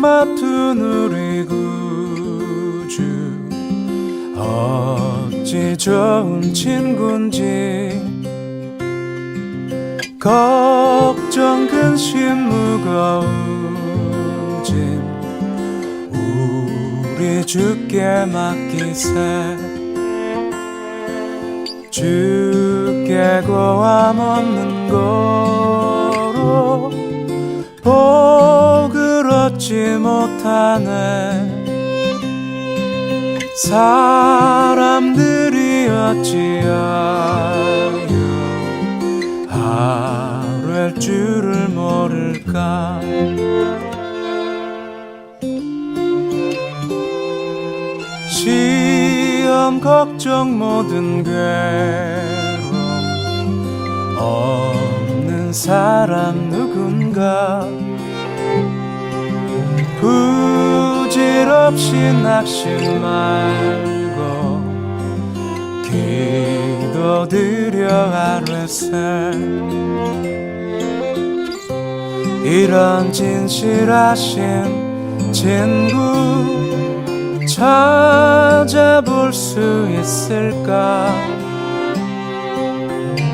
맡은 우리 구주 어찌 좋은 친구인지 걱정 근심 무거운 짐 우리 주께 맡기세 주께 고함 없는 거로 복을 얻지 못하네 사람들이 어찌하여 하루할 줄을 모를까 시험 걱정 모든 괴로움 없는 사람 누군가 부질없이 낙심 말고 기도드려 하루새 이런 진실하신 친구 찾아볼 수 있을까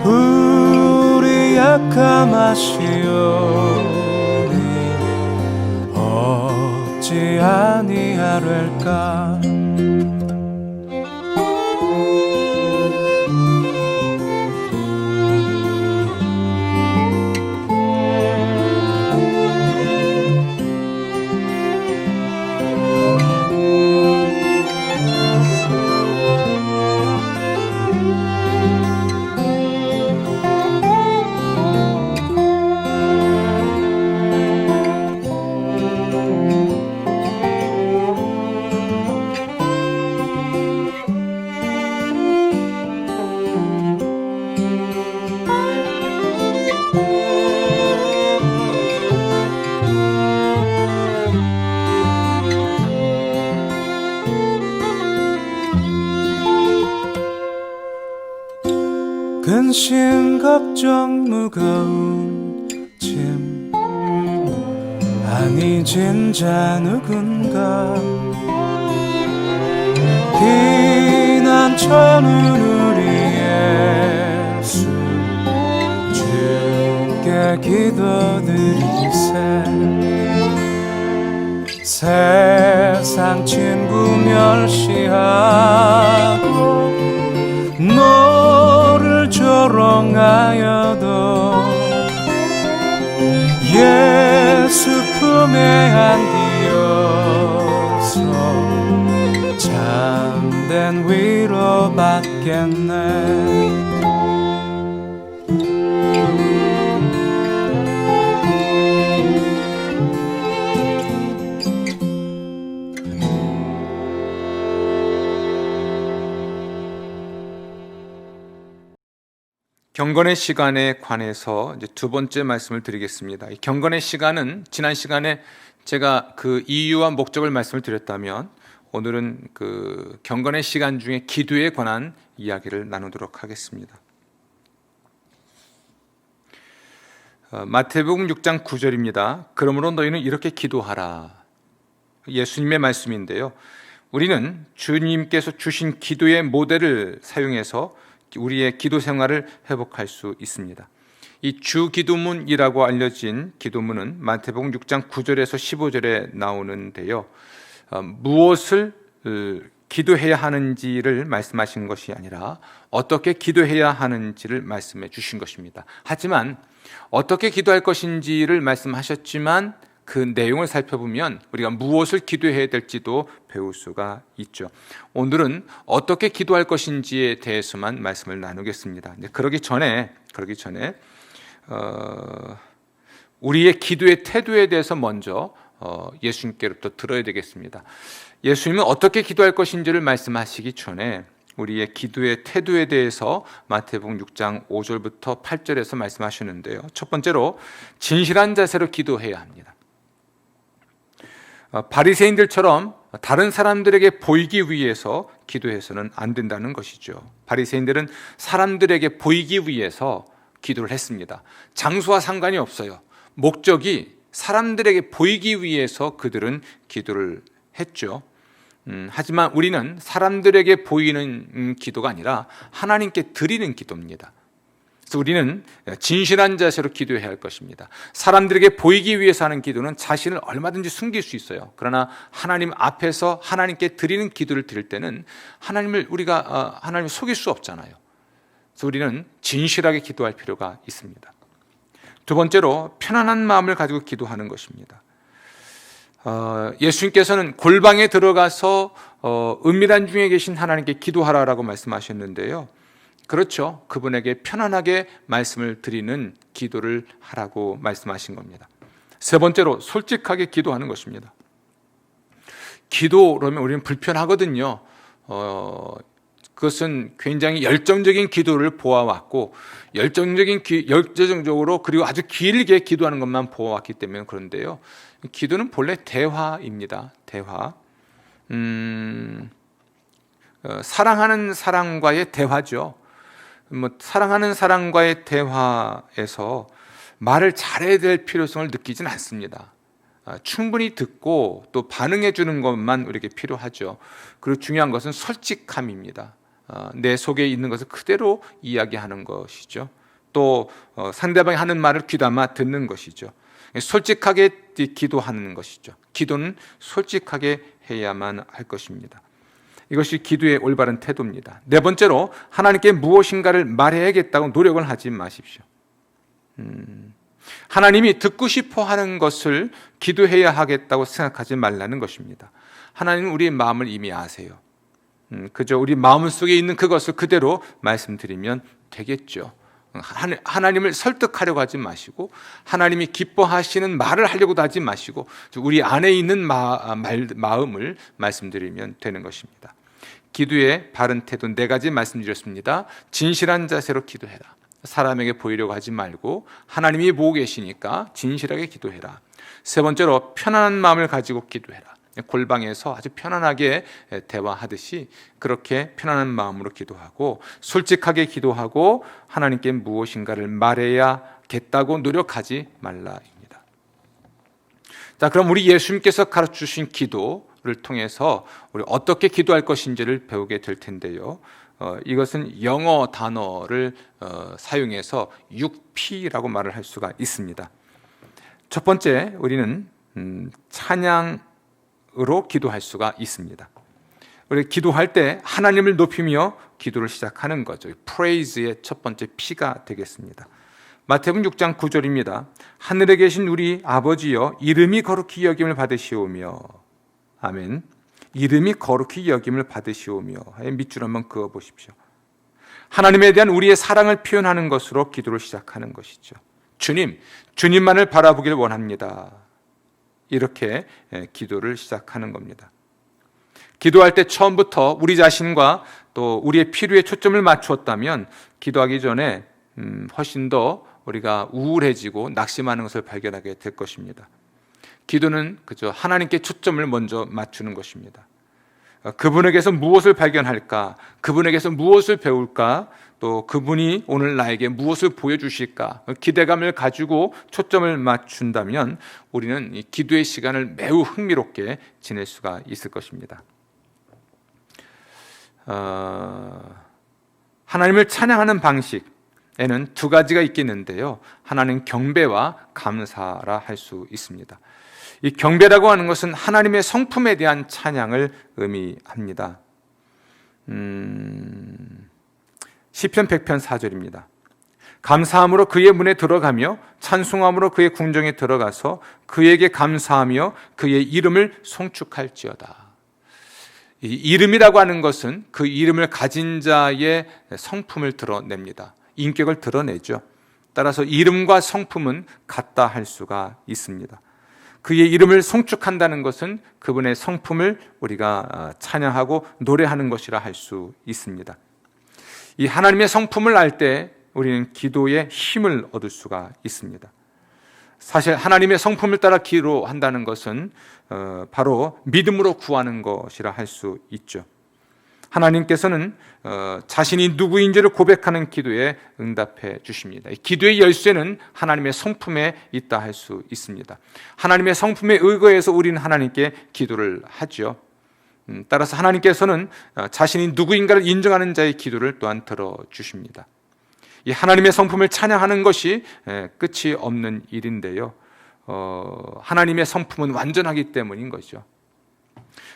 우리 약함 아시오니 어찌 아니하랄까 근심 걱정 무거운 짐 아니 진자 누군가 비난 처는 우리 예수 주께 기도드리세 세상 친구 멸시하고 너를 조롱하여도 예수 품에 안기어서 참된 위로 받겠네 경건의 시간에 관해서 이제 두 번째 말씀을 드리겠습니다. 이 경건의 시간은 지난 시간에 제가 그 이유와 목적을 말씀을 드렸다면 오늘은 그 경건의 시간 중에 기도에 관한 이야기를 나누도록 하겠습니다. 마태복음 6장 9절입니다. 그러므로 너희는 이렇게 기도하라. 예수님의 말씀인데요. 우리는 주님께서 주신 기도의 모델을 사용해서 우리의 기도 생활을 회복할 수 있습니다. 이 주기도문이라고 알려진 기도문은 마태복음 6장 9절에서 15절에 나오는데요. 무엇을 기도해야 하는지를 말씀하신 것이 아니라 어떻게 기도해야 하는지를 말씀해 주신 것입니다. 하지만 어떻게 기도할 것인지를 말씀하셨지만 그 내용을 살펴보면 우리가 무엇을 기도해야 될지도 배울 수가 있죠. 오늘은 어떻게 기도할 것인지에 대해서만 말씀을 나누겠습니다. 그러기 전에 우리의 기도의 태도에 대해서 먼저 예수님께로부터 들어야 되겠습니다. 예수님은 어떻게 기도할 것인지를 말씀하시기 전에 우리의 기도의 태도에 대해서 마태복음 6장 5절부터 8절에서 말씀하시는데요. 첫 번째로 진실한 자세로 기도해야 합니다. 바리새인들처럼 다른 사람들에게 보이기 위해서 기도해서는 안 된다는 것이죠. 바리새인들은 사람들에게 보이기 위해서 기도를 했습니다. 장소와 상관이 없어요. 목적이 사람들에게 보이기 위해서 그들은 기도를 했죠. 하지만 우리는 사람들에게 보이는 기도가 아니라 하나님께 드리는 기도입니다. 그래서 우리는 진실한 자세로 기도해야 할 것입니다. 사람들에게 보이기 위해서 하는 기도는 자신을 얼마든지 숨길 수 있어요. 그러나 하나님 앞에서 하나님께 드리는 기도를 드릴 때는 하나님을 속일 수 없잖아요. 그래서 우리는 진실하게 기도할 필요가 있습니다. 두 번째로 편안한 마음을 가지고 기도하는 것입니다. 예수님께서는 골방에 들어가서 은밀한 중에 계신 하나님께 기도하라라고 말씀하셨는데요. 그렇죠. 그분에게 편안하게 말씀을 드리는 기도를 하라고 말씀하신 겁니다. 세 번째로 솔직하게 기도하는 것입니다. 기도라면 우리는 불편하거든요. 그것은 굉장히 열정적인 기도를 보아왔고 열정적으로 그리고 아주 길게 기도하는 것만 보아왔기 때문에 그런데요. 기도는 본래 대화입니다. 대화. 사랑하는 사람과의 대화죠. 사랑하는 사람과의 대화에서 말을 잘해야 될 필요성을 느끼진 않습니다. 충분히 듣고 또 반응해 주는 것만 우리에게 필요하죠. 그리고 중요한 것은 솔직함입니다. 내 속에 있는 것을 그대로 이야기하는 것이죠. 또 상대방이 하는 말을 귀담아 듣는 것이죠. 솔직하게 기도하는 것이죠. 기도는 솔직하게 해야만 할 것입니다. 이것이 기도의 올바른 태도입니다. 네 번째로 하나님께 무엇인가를 말해야겠다고 노력을 하지 마십시오. 하나님이 듣고 싶어 하는 것을 기도해야 하겠다고 생각하지 말라는 것입니다. 하나님은 우리의 마음을 이미 아세요. 그저 우리 마음 속에 있는 그것을 그대로 말씀드리면 되겠죠. 하나님을 설득하려고 하지 마시고 하나님이 기뻐하시는 말을 하려고도 하지 마시고 우리 안에 있는 마음을 말씀드리면 되는 것입니다. 기도의 바른 태도 네 가지 말씀드렸습니다. 진실한 자세로 기도해라. 사람에게 보이려고 하지 말고 하나님이 보고 계시니까 진실하게 기도해라. 세 번째로 편안한 마음을 가지고 기도해라. 골방에서 아주 편안하게 대화하듯이 그렇게 편안한 마음으로 기도하고 솔직하게 기도하고 하나님께 무엇인가를 말해야겠다고 노력하지 말라입니다. 자, 그럼 우리 예수님께서 가르쳐주신 기도를 통해서 우리 어떻게 기도할 것인지를 배우게 될 텐데요. 이것은 영어 단어를 사용해서 6P라고 말을 할 수가 있습니다. 첫 번째, 우리는 찬양으로 기도할 수가 있습니다. 우리 기도할 때 하나님을 높이며 기도를 시작하는 거죠. 프레이즈의 첫 번째 P가 되겠습니다. 마태복음 6장 9절입니다. 하늘에 계신 우리 아버지여 이름이 거룩히 여김을 받으시오며 아멘. 이름이 거룩히 여김을 받으시오며 밑줄 한번 그어 보십시오. 하나님에 대한 우리의 사랑을 표현하는 것으로 기도를 시작하는 것이죠. 주님만을 바라보길 원합니다. 이렇게 기도를 시작하는 겁니다. 기도할 때 처음부터 우리 자신과 또 우리의 필요에 초점을 맞추었다면 기도하기 전에 훨씬 더 우리가 우울해지고 낙심하는 것을 발견하게 될 것입니다. 기도는 그저 하나님께 초점을 먼저 맞추는 것입니다. 그분에게서 무엇을 발견할까? 그분에게서 무엇을 배울까? 또 그분이 오늘 나에게 무엇을 보여주실까? 기대감을 가지고 초점을 맞춘다면 우리는 이 기도의 시간을 매우 흥미롭게 지낼 수가 있을 것입니다. 하나님을 찬양하는 방식에는 두 가지가 있겠는데요. 하나는 경배와 감사라 할 수 있습니다. 이 경배라고 하는 것은 하나님의 성품에 대한 찬양을 의미합니다. 시편 100편 4절입니다. 감사함으로 그의 문에 들어가며 찬송함으로 그의 궁정에 들어가서 그에게 감사하며 그의 이름을 송축할지어다. 이 이름이라고 하는 것은 그 이름을 가진 자의 성품을 드러냅니다. 인격을 드러내죠. 따라서 이름과 성품은 같다 할 수가 있습니다. 그의 이름을 송축한다는 것은 그분의 성품을 우리가 찬양하고 노래하는 것이라 할 수 있습니다. 이 하나님의 성품을 알 때 우리는 기도의 힘을 얻을 수가 있습니다. 사실 하나님의 성품을 따라 기도한다는 것은 바로 믿음으로 구하는 것이라 할 수 있죠. 하나님께서는 자신이 누구인지를 고백하는 기도에 응답해 주십니다. 기도의 열쇠는 하나님의 성품에 있다 할 수 있습니다. 하나님의 성품에 의거해서 우리는 하나님께 기도를 하죠. 따라서 하나님께서는 자신이 누구인가를 인정하는 자의 기도를 또한 들어주십니다. 이 하나님의 성품을 찬양하는 것이 끝이 없는 일인데요. 하나님의 성품은 완전하기 때문인 거죠.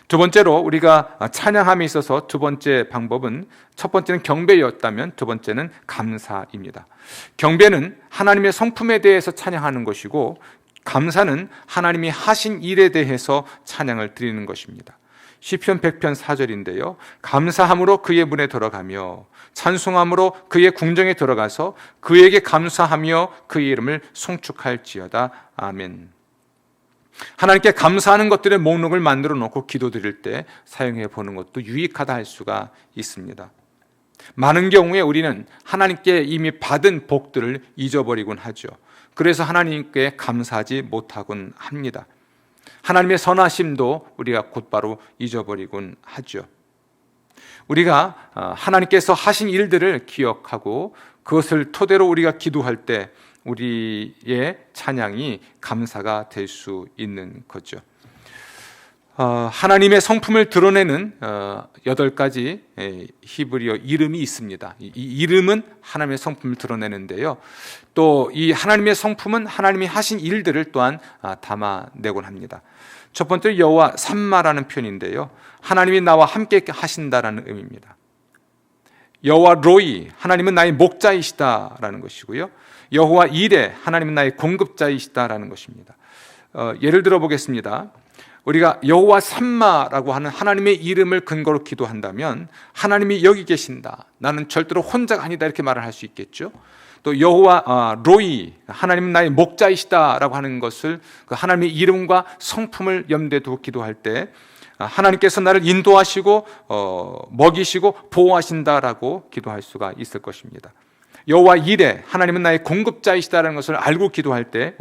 두 번째로 우리가 찬양함에 있어서 두 번째 방법은, 첫 번째는 경배였다면 두 번째는 감사입니다. 경배는 하나님의 성품에 대해서 찬양하는 것이고, 감사는 하나님이 하신 일에 대해서 찬양을 드리는 것입니다. 시편 100편 4절인데요. 감사함으로 그의 문에 들어가며 찬송함으로 그의 궁정에 들어가서 그에게 감사하며 그의 이름을 송축할지어다. 아멘. 하나님께 감사하는 것들의 목록을 만들어 놓고 기도드릴 때 사용해 보는 것도 유익하다 할 수가 있습니다. 많은 경우에 우리는 하나님께 이미 받은 복들을 잊어버리곤 하죠. 그래서 하나님께 감사하지 못하곤 합니다. 하나님의 선하심도 우리가 곧바로 잊어버리곤 하죠. 우리가 하나님께서 하신 일들을 기억하고 그것을 토대로 우리가 기도할 때 우리의 찬양이 감사가 될 수 있는 거죠. 하나님의 성품을 드러내는 8가지 히브리어 이름이 있습니다. 이 이름은 하나님의 성품을 드러내는데요. 또 이 하나님의 성품은 하나님이 하신 일들을 또한 담아내곤 합니다. 첫 번째 여호와 삼마라는 표현인데요. 하나님이 나와 함께 하신다라는 의미입니다. 여호와 로이, 하나님은 나의 목자이시다라는 것이고요. 여호와 이레, 하나님은 나의 공급자이시다라는 것입니다. 예를 들어 보겠습니다. 우리가 여호와 삼마라고 하는 하나님의 이름을 근거로 기도한다면 하나님이 여기 계신다, 나는 절대로 혼자가 아니다, 이렇게 말을 할 수 있겠죠. 또 여호와 로이, 하나님은 나의 목자이시다라고 하는 것을 그 하나님의 이름과 성품을 염두에 두고 기도할 때 하나님께서 나를 인도하시고 먹이시고 보호하신다라고 기도할 수가 있을 것입니다. 여호와 이레, 하나님은 나의 공급자이시다라는 것을 알고 기도할 때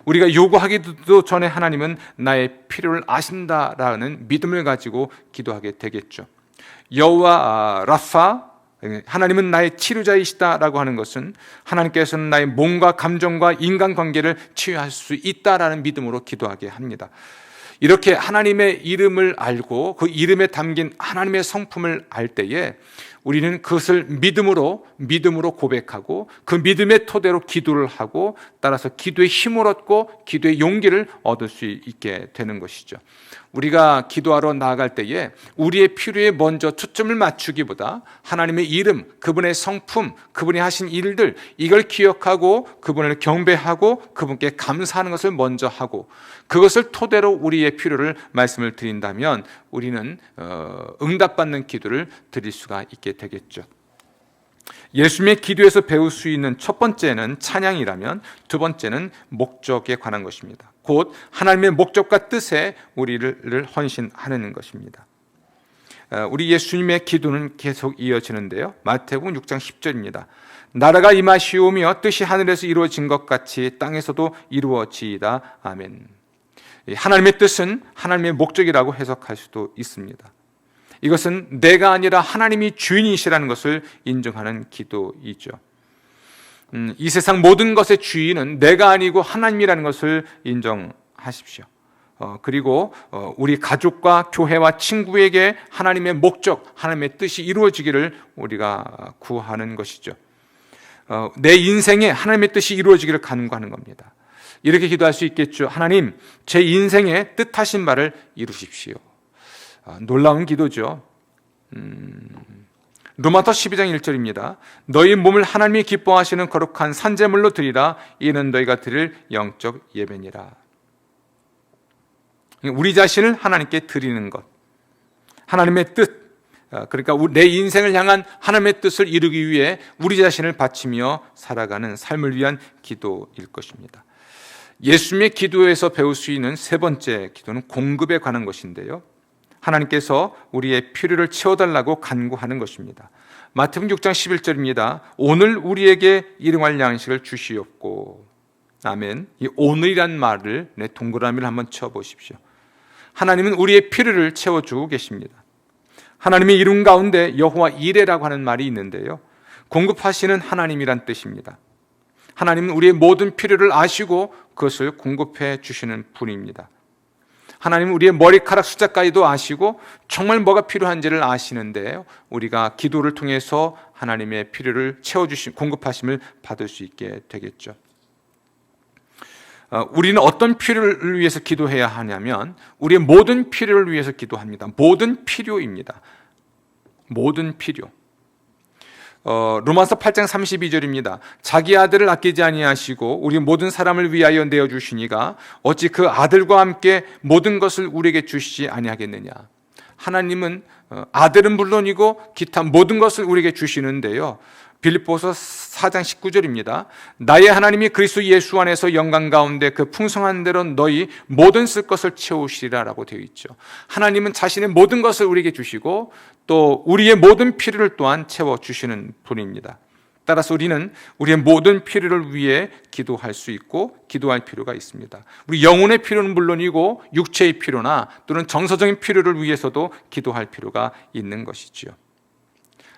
우리가 요구하기도 전에 하나님은 나의 필요를 아신다라는 믿음을 가지고 기도하게 되겠죠. 여호와 라파, 하나님은 나의 치료자이시다라고 하는 것은 하나님께서는 나의 몸과 감정과 인간관계를 치유할 수 있다라는 믿음으로 기도하게 합니다. 이렇게 하나님의 이름을 알고 그 이름에 담긴 하나님의 성품을 알 때에 우리는 그것을 믿음으로 고백하고 그 믿음의 토대로 기도를 하고, 따라서 기도의 힘을 얻고 기도의 용기를 얻을 수 있게 되는 것이죠. 우리가 기도하러 나아갈 때에 우리의 필요에 먼저 초점을 맞추기보다 하나님의 이름, 그분의 성품, 그분이 하신 일들, 이걸 기억하고 그분을 경배하고 그분께 감사하는 것을 먼저 하고, 그것을 토대로 우리의 필요를 말씀을 드린다면 우리는 응답받는 기도를 드릴 수가 있게 되겠죠. 예수님의 기도에서 배울 수 있는 첫 번째는 찬양이라면 두 번째는 목적에 관한 것입니다. 곧 하나님의 목적과 뜻에 우리를 헌신하는 것입니다. 우리 예수님의 기도는 계속 이어지는데요. 마태복음 6장 10절입니다. 나라가 임하시오며 뜻이 하늘에서 이루어진 것 같이 땅에서도 이루어지이다. 아멘. 하나님의 뜻은 하나님의 목적이라고 해석할 수도 있습니다. 이것은 내가 아니라 하나님이 주인이시라는 것을 인정하는 기도이죠. 이 세상 모든 것의 주인은 내가 아니고 하나님이라는 것을 인정하십시오. 그리고 우리 가족과 교회와 친구에게 하나님의 목적, 하나님의 뜻이 이루어지기를 우리가 구하는 것이죠. 내 인생에 하나님의 뜻이 이루어지기를 간구하는 겁니다. 이렇게 기도할 수 있겠죠. 하나님, 제 인생에 뜻하신 바를 이루십시오. 놀라운 기도죠. 로마서 12장 1절입니다. 너희 몸을 하나님이 기뻐하시는 거룩한 산제물로 드리라. 이는 너희가 드릴 영적 예배니라. 우리 자신을 하나님께 드리는 것, 하나님의 뜻, 그러니까 내 인생을 향한 하나님의 뜻을 이루기 위해 우리 자신을 바치며 살아가는 삶을 위한 기도일 것입니다. 예수님의 기도에서 배울 수 있는 세 번째 기도는 공급에 관한 것인데요. 하나님께서 우리의 필요를 채워달라고 간구하는 것입니다. 마태복음 6장 11절입니다. 오늘 우리에게 일용할 양식을 주시옵고. 아멘. 이 오늘이란 말을 동그라미를 한번 쳐보십시오. 하나님은 우리의 필요를 채워주고 계십니다. 하나님의 이름 가운데 여호와 이레라고 하는 말이 있는데요, 공급하시는 하나님이란 뜻입니다. 하나님은 우리의 모든 필요를 아시고 그것을 공급해 주시는 분입니다. 하나님은 우리의 머리카락 숫자까지도 아시고 정말 뭐가 필요한지를 아시는데요, 우리가 기도를 통해서 하나님의 필요를 채워주신 공급하심을 받을 수 있게 되겠죠. 우리는 어떤 필요를 위해서 기도해야 하냐면 우리의 모든 필요를 위해서 기도합니다. 모든 필요입니다. 모든 필요. 로마서 8장 32절입니다. 자기 아들을 아끼지 아니하시고 우리 모든 사람을 위하여 내어 주시니가 어찌 그 아들과 함께 모든 것을 우리에게 주시지 아니하겠느냐. 하나님은 아들은 물론이고 기타 모든 것을 우리에게 주시는데요, 빌립보서 4장 19절입니다. 나의 하나님이 그리스도 예수 안에서 영광 가운데 그 풍성한 대로 너희 모든 쓸 것을 채우시리라라고 되어 있죠. 하나님은 자신의 모든 것을 우리에게 주시고 또 우리의 모든 필요를 또한 채워주시는 분입니다. 따라서 우리는 우리의 모든 필요를 위해 기도할 수 있고 기도할 필요가 있습니다. 우리 영혼의 필요는 물론이고 육체의 필요나 또는 정서적인 필요를 위해서도 기도할 필요가 있는 것이지요.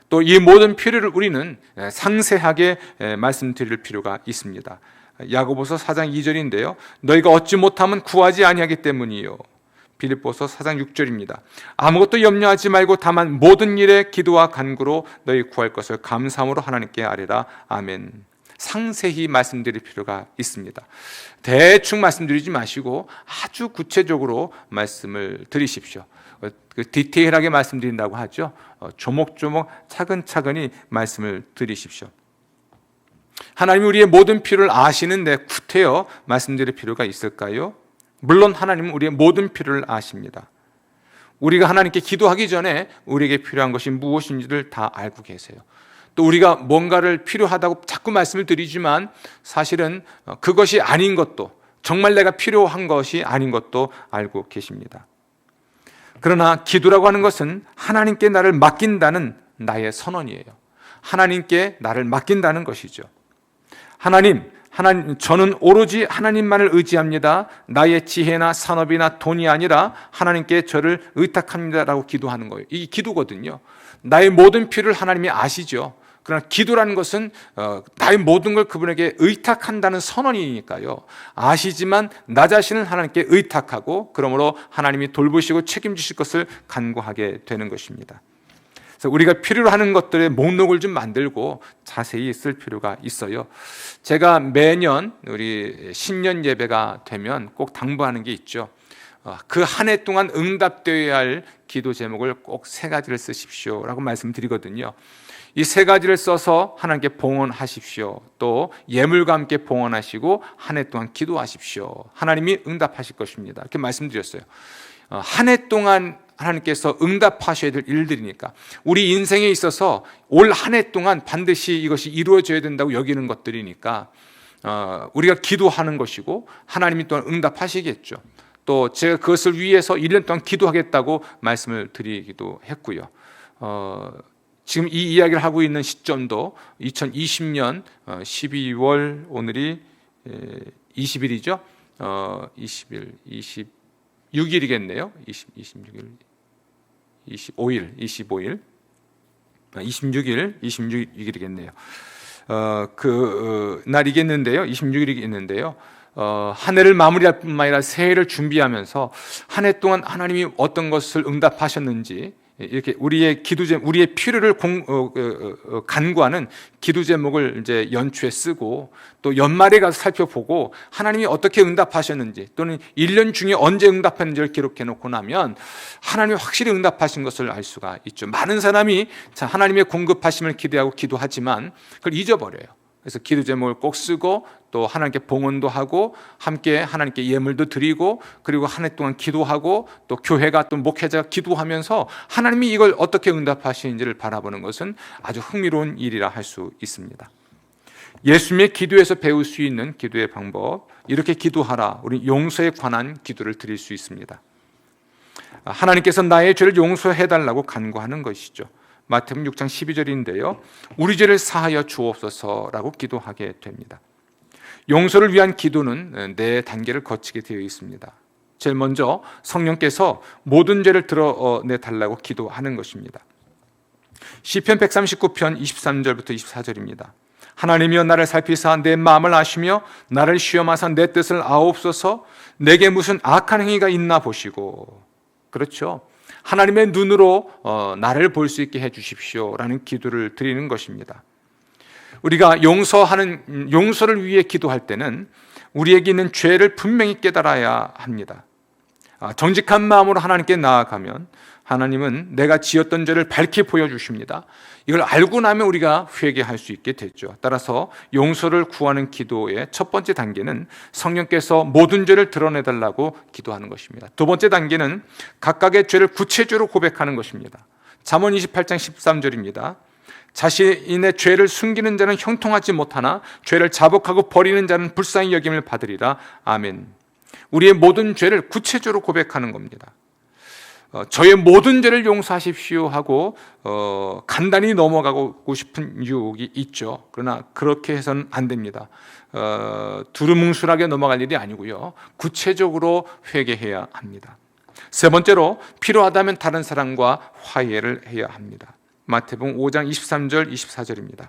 또 이 모든 필요를 우리는 상세하게 말씀드릴 필요가 있습니다. 야고보서 4장 2절인데요, 너희가 얻지 못하면 구하지 아니하기 때문이요. 빌립보서 4장 6절입니다. 아무것도 염려하지 말고 다만 모든 일에 기도와 간구로 너희 구할 것을 감사함으로 하나님께 아뢰라. 아멘. 상세히 말씀드릴 필요가 있습니다. 대충 말씀드리지 마시고 아주 구체적으로 말씀을 드리십시오. 디테일하게 말씀드린다고 하죠. 조목조목 차근차근히 말씀을 드리십시오. 하나님이 우리의 모든 필요를 아시는데 구태여 말씀드릴 필요가 있을까요? 물론 하나님은 우리의 모든 필요를 아십니다. 우리가 하나님께 기도하기 전에 우리에게 필요한 것이 무엇인지를 다 알고 계세요. 또 우리가 뭔가를 필요하다고 자꾸 말씀을 드리지만 사실은 그것이 아닌 것도, 정말 내가 필요한 것이 아닌 것도 알고 계십니다. 그러나 기도라고 하는 것은 하나님께 나를 맡긴다는 나의 선언이에요. 하나님께 나를 맡긴다는 것이죠. 하나님, 저는 오로지 하나님만을 의지합니다. 나의 지혜나 산업이나 돈이 아니라 하나님께 저를 의탁합니다라고 기도하는 거예요. 이게 기도거든요. 나의 모든 필요를 하나님이 아시죠. 그러나 기도라는 것은 나의 모든 걸 그분에게 의탁한다는 선언이니까요. 아시지만 나 자신을 하나님께 의탁하고 그러므로 하나님이 돌보시고 책임지실 것을 간구하게 되는 것입니다. 그래서 우리가 필요로 하는 것들의 목록을 좀 만들고 자세히 쓸 필요가 있어요. 제가 매년 우리 신년 예배가 되면 꼭 당부하는 게 있죠. 그 한 해 동안 응답되어야 할 기도 제목을 꼭 3가지를 쓰십시오라고 말씀드리거든요. 이 3가지를 써서 하나님께 봉헌하십시오. 또 예물과 함께 봉헌하시고 한 해 동안 기도하십시오. 하나님이 응답하실 것입니다. 이렇게 말씀드렸어요. 한 해 동안 하나님께서 응답하셔야 될 일들이니까 우리 인생에 있어서 올 한 해 동안 반드시 이것이 이루어져야 된다고 여기는 것들이니까 우리가 기도하는 것이고 하나님이 또한 응답하시겠죠. 또 제가 그것을 위해서 1년 동안 기도하겠다고 말씀을 드리기도 했고요. 지금 이 이야기를 하고 있는 시점도 2020년 12월 오늘이 20일이죠. 20일, 26일이겠네요. 26일, 25일, 26일이겠네요. 그 날이겠는데요. 26일이겠는데요. 한 해를 마무리할 뿐만 아니라 새해를 준비하면서 한 해 동안 하나님이 어떤 것을 응답하셨는지 이렇게 우리의 우리의 필요를 간구하는 기도 제목을 이제 연초에 쓰고 또 연말에 가서 살펴보고 하나님이 어떻게 응답하셨는지 또는 1년 중에 언제 응답했는지를 기록해 놓고 나면 하나님이 확실히 응답하신 것을 알 수가 있죠. 많은 사람이 하나님의 공급하심을 기대하고 기도하지만 그걸 잊어버려요. 그래서 기도 제목을 꼭 쓰고 또 하나님께 봉헌도 하고 함께 하나님께 예물도 드리고 그리고 한 해 동안 기도하고 또 교회가 또 목회자가 기도하면서 하나님이 이걸 어떻게 응답하시는지를 바라보는 것은 아주 흥미로운 일이라 할 수 있습니다. 예수님의 기도에서 배울 수 있는 기도의 방법, 이렇게 기도하라. 우리 용서에 관한 기도를 드릴 수 있습니다. 하나님께서 나의 죄를 용서해달라고 간구하는 것이죠. 마태복음 6장 12절인데요. 우리 죄를 사하여 주옵소서라고 기도하게 됩니다. 용서를 위한 기도는 네 단계를 거치게 되어 있습니다. 제일 먼저 성령께서 모든 죄를 드러내 달라고 기도하는 것입니다. 시편 139편 23절부터 24절입니다. 하나님이여 나를 살피사 내 마음을 아시며 나를 시험하사 내 뜻을 아옵소서. 내게 무슨 악한 행위가 있나 보시고. 그렇죠. 하나님의 눈으로 나를 볼 수 있게 해주십시오라는 기도를 드리는 것입니다. 우리가 용서를 위해 기도할 때는 우리에게 있는 죄를 분명히 깨달아야 합니다. 정직한 마음으로 하나님께 나아가면 하나님은 내가 지었던 죄를 밝히 보여주십니다. 이걸 알고 나면 우리가 회개할 수 있게 됐죠. 따라서 용서를 구하는 기도의 첫 번째 단계는 성령께서 모든 죄를 드러내달라고 기도하는 것입니다. 두 번째 단계는 각각의 죄를 구체적으로 고백하는 것입니다. 잠언 28장 13절입니다. 자신의 죄를 숨기는 자는 형통하지 못하나 죄를 자복하고 버리는 자는 불쌍히 여김을 받으리라. 아멘. 우리의 모든 죄를 구체적으로 고백하는 겁니다. 저의 모든 죄를 용서하십시오 하고 간단히 넘어가고 싶은 유혹이 있죠. 그러나 그렇게 해서는 안 됩니다. 두루뭉술하게 넘어갈 일이 아니고요. 구체적으로 회개해야 합니다. 세 번째로 필요하다면 다른 사람과 화해를 해야 합니다. 마태복음 5장 23절 24절입니다.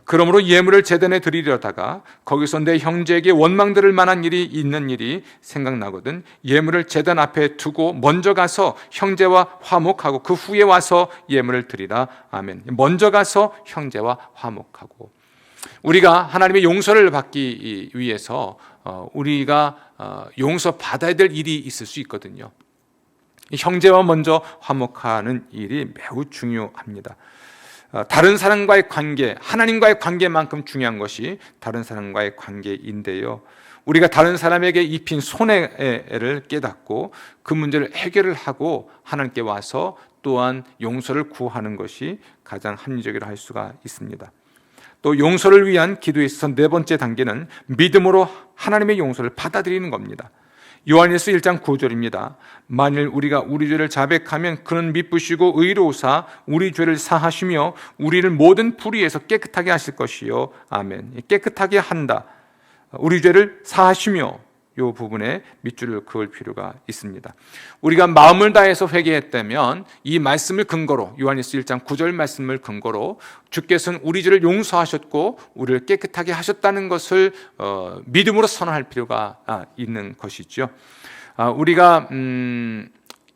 그러므로 예물을 제단에 드리려다가 거기서 내 형제에게 원망 들을 만한 일이 있는 일이 생각나거든 예물을 제단 앞에 두고 먼저 가서 형제와 화목하고 그 후에 와서 예물을 드리라. 아멘. 먼저 가서 형제와 화목하고, 우리가 하나님의 용서를 받기 위해서 우리가 용서 받아야 될 일이 있을 수 있거든요. 형제와 먼저 화목하는 일이 매우 중요합니다. 다른 사람과의 관계, 하나님과의 관계만큼 중요한 것이 다른 사람과의 관계인데요. 우리가 다른 사람에게 입힌 손해를 깨닫고 그 문제를 해결을 하고 하나님께 와서 또한 용서를 구하는 것이 가장 합리적이라 할 수가 있습니다. 또 용서를 위한 기도에 있어서 네 번째 단계는 믿음으로 하나님의 용서를 받아들이는 겁니다. 요한일서 1장 9절입니다. 만일 우리가 우리 죄를 자백하면 그는 미쁘시고 의로우사 우리 죄를 사하시며 우리를 모든 불의에서 깨끗하게 하실 것이요. 아멘. 깨끗하게 한다. 우리 죄를 사하시며, 이 부분에 밑줄을 그을 필요가 있습니다. 우리가 마음을 다해서 회개했다면 이 말씀을 근거로, 요한일서 1장 9절 말씀을 근거로 주께서는 우리 죄를 용서하셨고 우리를 깨끗하게 하셨다는 것을 믿음으로 선언할 필요가 있는 것이죠. 우리가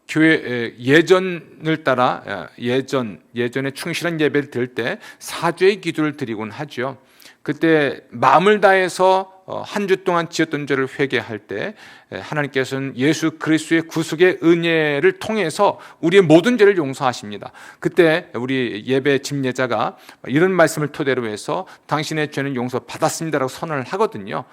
교회 예전을 따라 예전에 충실한 예배를 드릴 때 사죄의 기도를 드리곤 하죠. 그때 마음을 다해서 한 주 동안 지었던 죄를 회개할 때 하나님께서는 예수 그리스도의 구속의 은혜를 통해서 우리의 모든 죄를 용서하십니다. 그때 우리 예배 집례자가 이런 말씀을 토대로 해서 당신의 죄는 용서받았습니다라고 선언을 하거든요.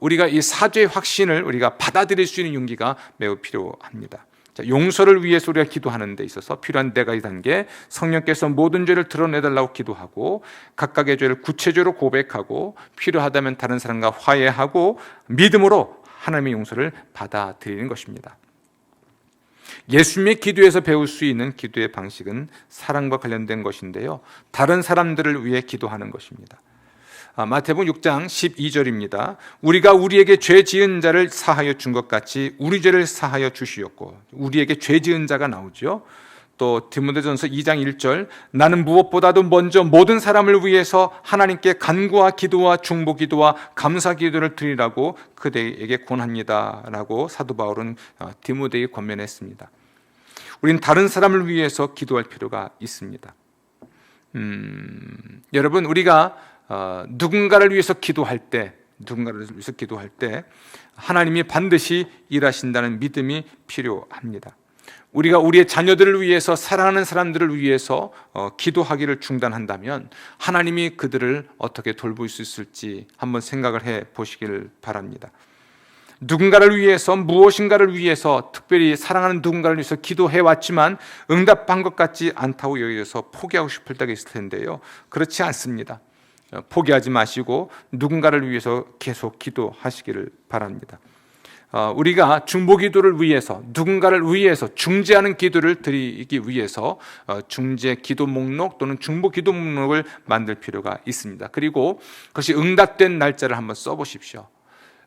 우리가 이 사죄의 확신을 우리가 받아들일 수 있는 용기가 매우 필요합니다. 용서를 위해서 우리가 기도하는 데 있어서 필요한 네 가지 단계, 성령께서 모든 죄를 드러내달라고 기도하고 각각의 죄를 구체적으로 고백하고 필요하다면 다른 사람과 화해하고 믿음으로 하나님의 용서를 받아들이는 것입니다. 예수님의 기도에서 배울 수 있는 기도의 방식은 사랑과 관련된 것인데요, 다른 사람들을 위해 기도하는 것입니다. 마태복음 6장 12절입니다. 우리가 우리에게 죄 지은 자를 사하여 준 것 같이 우리 죄를 사하여 주시었고, 우리에게 죄 지은 자가 나오죠. 또 디모데전서 2장 1절, 나는 무엇보다도 먼저 모든 사람을 위해서 하나님께 간구와 기도와 중보 기도와 감사 기도를 드리라고 그대에게 권합니다 라고 사도 바울은 디모데에게 권면했습니다. 우리는 다른 사람을 위해서 기도할 필요가 있습니다. 여러분, 우리가 누군가를 위해서 기도할 때 하나님이 반드시 일하신다는 믿음이 필요합니다. 우리가 우리의 자녀들을 위해서, 사랑하는 사람들을 위해서 기도하기를 중단한다면 하나님이 그들을 어떻게 돌볼 수 있을지 한번 생각을 해 보시기를 바랍니다. 누군가를 위해서, 무엇인가를 위해서, 특별히 사랑하는 누군가를 위해서 기도해 왔지만 응답한 것 같지 않다고 여기서 포기하고 싶을 때가 있을 텐데요, 그렇지 않습니다. 포기하지 마시고 누군가를 위해서 계속 기도하시기를 바랍니다. 우리가 중보 기도를 위해서, 누군가를 위해서 중재하는 기도를 드리기 위해서 중재 기도 목록 또는 중보 기도 목록을 만들 필요가 있습니다. 그리고 그것이 응답된 날짜를 한번 써보십시오.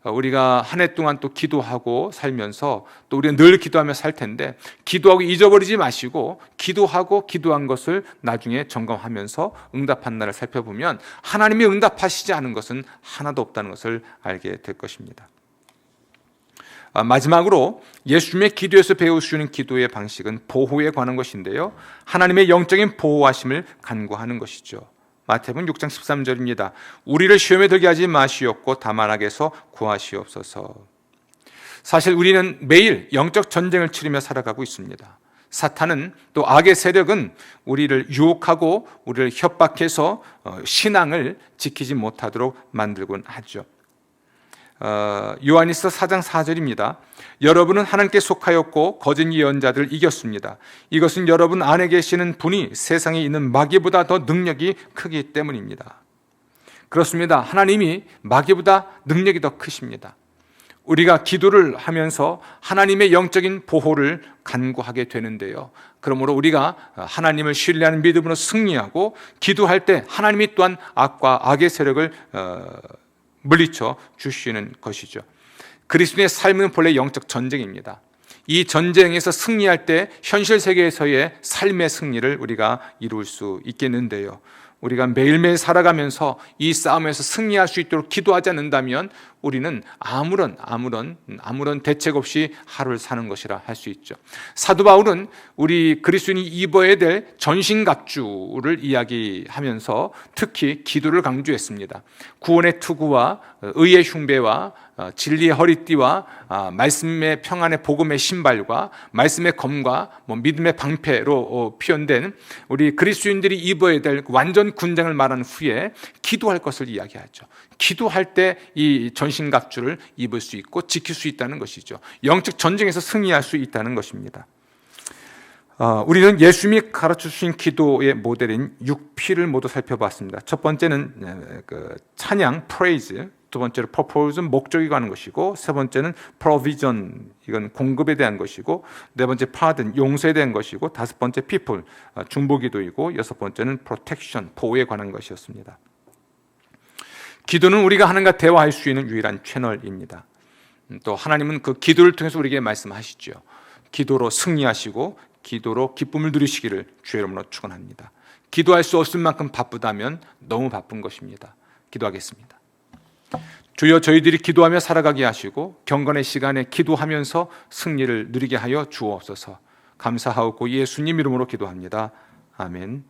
우리가 한 해 동안 또 기도하고 살면서 또 우리가 늘 기도하며 살 텐데 기도하고 잊어버리지 마시고 기도하고 기도한 것을 나중에 점검하면서 응답한 날을 살펴보면 하나님이 응답하시지 않은 것은 하나도 없다는 것을 알게 될 것입니다. 마지막으로 예수님의 기도에서 배울 수 있는 기도의 방식은 보호에 관한 것인데요, 하나님의 영적인 보호하심을 간구하는 것이죠. 마태복음 6장 13절입니다. 우리를 시험에 들게 하지 마시옵고 다만 악에서 구하시옵소서. 사실 우리는 매일 영적 전쟁을 치르며 살아가고 있습니다. 사탄은 또 악의 세력은 우리를 유혹하고 우리를 협박해서 신앙을 지키지 못하도록 만들곤 하죠. 요한일서 4장 4절입니다. 여러분은 하나님께 속하였고 거짓 예언자들을 이겼습니다. 이것은 여러분 안에 계시는 분이 세상에 있는 마귀보다 더 능력이 크기 때문입니다. 그렇습니다. 하나님이 마귀보다 능력이 더 크십니다. 우리가 기도를 하면서 하나님의 영적인 보호를 간구하게 되는데요, 그러므로 우리가 하나님을 신뢰하는 믿음으로 승리하고 기도할 때 하나님이 또한 악과 악의 세력을 물리쳐 주시는 것이죠. 그리스도의 삶은 본래 영적 전쟁입니다. 이 전쟁에서 승리할 때 현실 세계에서의 삶의 승리를 우리가 이룰 수 있겠는데요, 우리가 매일매일 살아가면서 이 싸움에서 승리할 수 있도록 기도하지 않는다면 우리는 아무런 대책 없이 하루를 사는 것이라 할 수 있죠. 사도 바울은 우리 그리스도인이 입어야 될 전신갑주를 이야기하면서 특히 기도를 강조했습니다. 구원의 투구와 의의 흉배와 진리의 허리띠와 말씀의 평안의 복음의 신발과 말씀의 검과 믿음의 방패로 표현된 우리 그리스도인들이 입어야 될 완전 군장을 말한 후에 기도할 것을 이야기하죠. 기도할 때 이 전신갑주를 입을 수 있고 지킬 수 있다는 것이죠. 영적 전쟁에서 승리할 수 있다는 것입니다. 우리는 예수님이 가르쳐 주신 기도의 모델인 6P를 모두 살펴봤습니다. 첫 번째는 찬양, praise, 두 번째로 purpose, 목적이 가는 것이고, 세 번째는 provision, 이건 공급에 대한 것이고, 네 번째 pardon, 용서에 대한 것이고, 다섯 번째 people, 중보기도이고, 여섯 번째는 protection, 보호에 관한 것이었습니다. 기도는 우리가 하나님과 대화할 수 있는 유일한 채널입니다. 또 하나님은 그 기도를 통해서 우리에게 말씀하시죠. 기도로 승리하시고 기도로 기쁨을 누리시기를 주의 이름으로 축원합니다. 기도할 수 없을 만큼 바쁘다면 너무 바쁜 것입니다. 기도하겠습니다. 주여, 저희들이 기도하며 살아가게 하시고 경건의 시간에 기도하면서 승리를 누리게 하여 주옵소서. 감사하옵고 예수님 이름으로 기도합니다. 아멘.